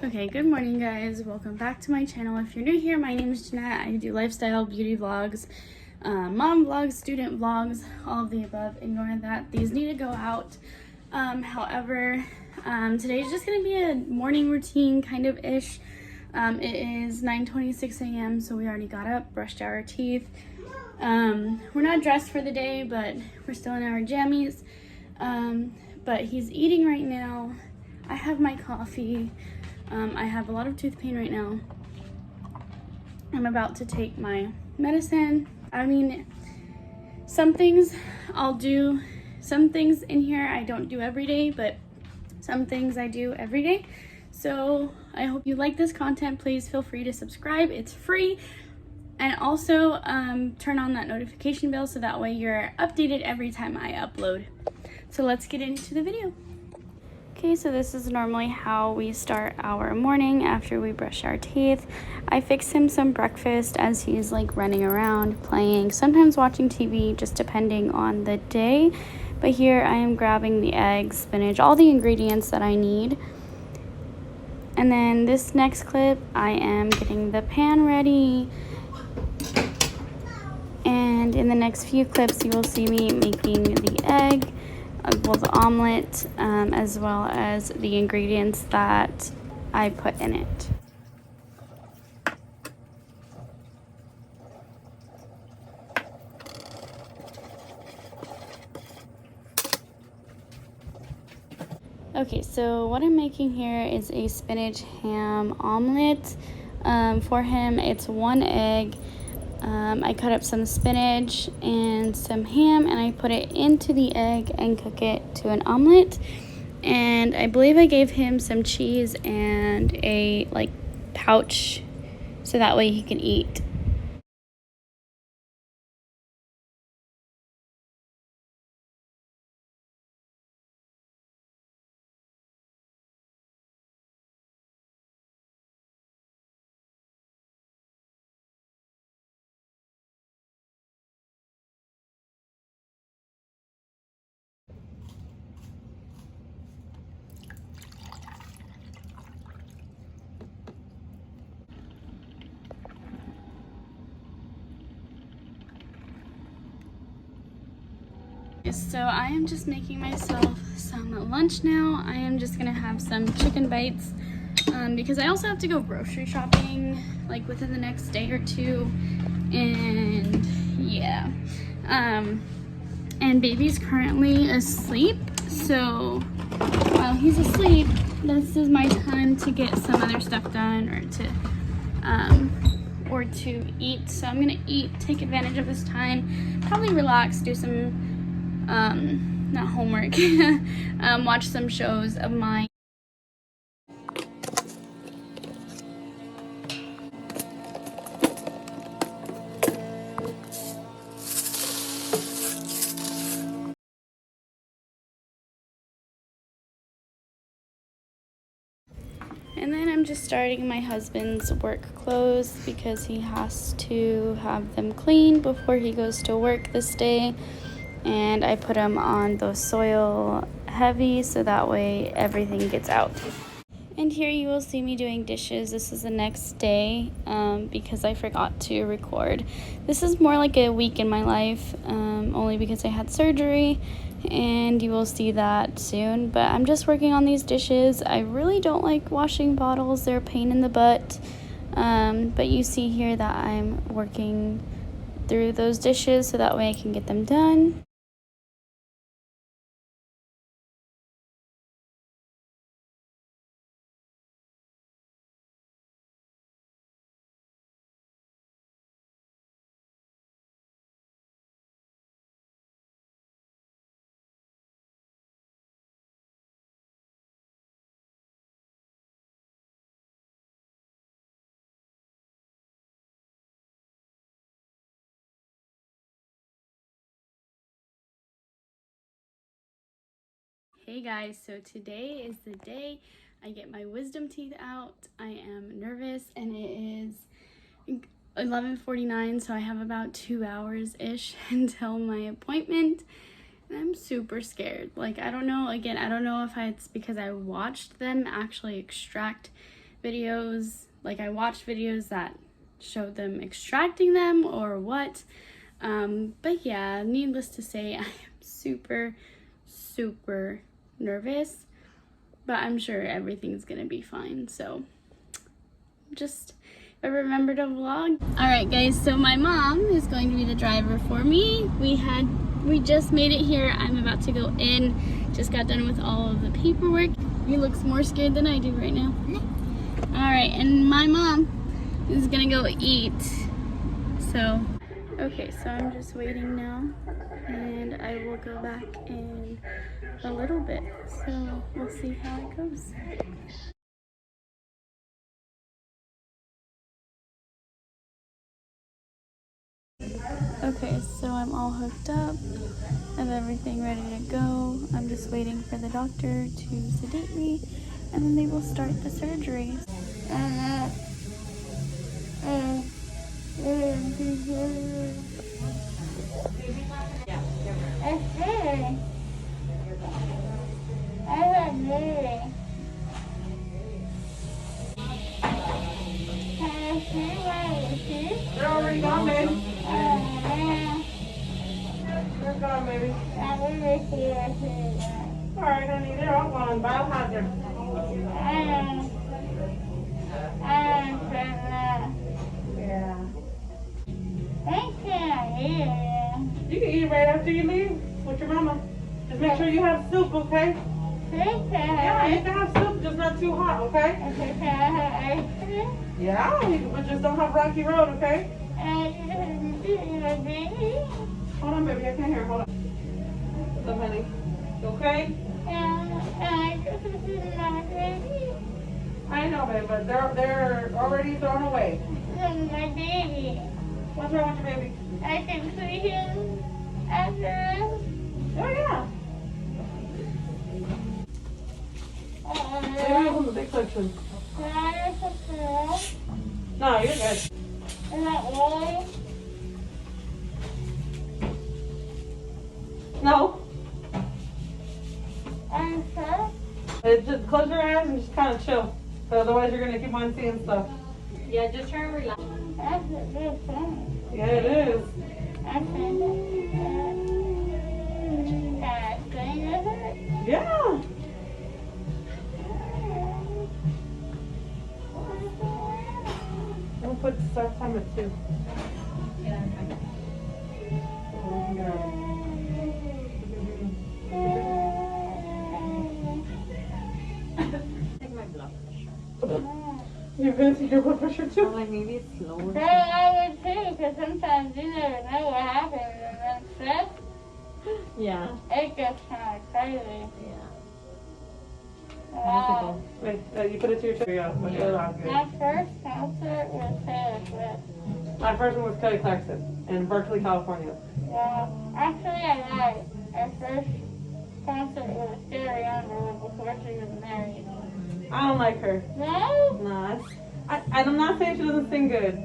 Okay, good morning guys. Welcome back to my channel. If you're new here, my name is Jeanette. I do lifestyle, beauty vlogs, mom vlogs, student vlogs, all of the above. Ignore that. These need to go out. However, today is just going to be a morning routine kind of ish. It is 9:26 a.m. so we already got up, brushed our teeth. We're not dressed for the day, but we're still in our jammies. But he's eating right now. I have my coffee. I have a lot of tooth pain right now. I'm about to take my medicine. I mean, some things I'll do. Some things in here I don't do every day, but some things I do every day. So I hope you like this content. Please feel free to subscribe. It's free. And also turn on that notification bell so that way you're updated every time I upload. So let's get into the video. Okay, so this is normally how we start our morning after we brush our teeth. I fix him some breakfast as he's like running around, playing, sometimes watching TV, just depending on the day. But here I am grabbing the eggs, spinach, all the ingredients that I need. And then this next clip, I am getting the pan ready. And in the next few clips, you will see me making the egg, the omelet, as well as the ingredients that I put in it. Okay, so what I'm making here is a spinach ham omelet. For him, it's 1 egg. I cut up some spinach and some ham and I put it into the egg and cook it to an omelet. And I believe I gave him some cheese and a pouch so that way he can eat. So I am just making myself some lunch now. I am just gonna have some chicken bites because I also have to go grocery shopping like within the next day or two, and yeah. And baby's currently asleep, so while he's asleep, this is my time to get some other stuff done or to eat. So I'm gonna eat, take advantage of this time, probably relax, do some not homework, watch some shows of mine. And then I'm just starting my husband's work clothes because he has to have them clean before he goes to work this day. And I put them on the soil heavy so that way everything gets out. And here you will see me doing dishes. This is the next day because I forgot to record. This is more like a week in my life, only because I had surgery, and you will see that soon. But I'm just working on these dishes. I really don't like washing bottles. They're a pain in the butt. But you see here that I'm working through those dishes so that way I can get them done. Hey guys, so today is the day I get my wisdom teeth out. I am nervous and it is 11:49, so I have about 2 hours-ish until my appointment. And I'm super scared. Like, I don't know, again, I don't know if it's because I watched them actually extract videos, like I watched videos that showed them extracting them or what. But yeah, needless to say, I am super nervous, but I'm sure everything's gonna be fine. So just remember to vlog. All right guys, so my mom is going to be the driver for me. We just made it here. I'm about to go in. Just got done with all of the paperwork. He looks more scared than I do right now. All right, and my mom is gonna go eat. So, okay, so I'm just waiting now, and I will go back in a little bit. So we'll see how it goes. Okay, so I'm all hooked up. I have everything ready to go. I'm just waiting for the doctor to sedate me, and then they will start the surgery. They're already gone, baby. They're gone, baby. Alright, honey, they're all gone. Biohazard. Yeah. You can eat right after you leave with your mama. Just make sure you have soup, okay? Yeah, you can have soup, just not too hot, okay? Yeah, but just don't have rocky road, okay? Hold on, baby, I can't hear. Hold on. What's up, honey? You okay? I know, baby, but they're already thrown away. My baby. What's wrong with your baby? I can see him after. Oh, yeah. Maybe from the big section. No, you're good. Is that really? No. I'm sure. Just close your eyes and just kind of chill. So otherwise you're going to keep on seeing stuff. Yeah, just try to relax. That's a good thing. Yeah, it is. I'm saying that. It's going to hurt. Yeah. We'll put start time at 2. Take my blood pressure. You're going to take your blood pressure too? Like maybe it's lower. So I would too, because sometimes you never know what happens, and then stress, Yeah. it gets kind of crazy. Yeah. Wow. Wait, you put it to your chest. Yeah, but you're not good. My first concert was Taylor Swift. My first one was Kelly Clarkson in Berkeley, California. Well, actually I lied. Our first concert was Sarah Younger before she was married. I don't like her. No? Nah, I'm not saying she doesn't sing good.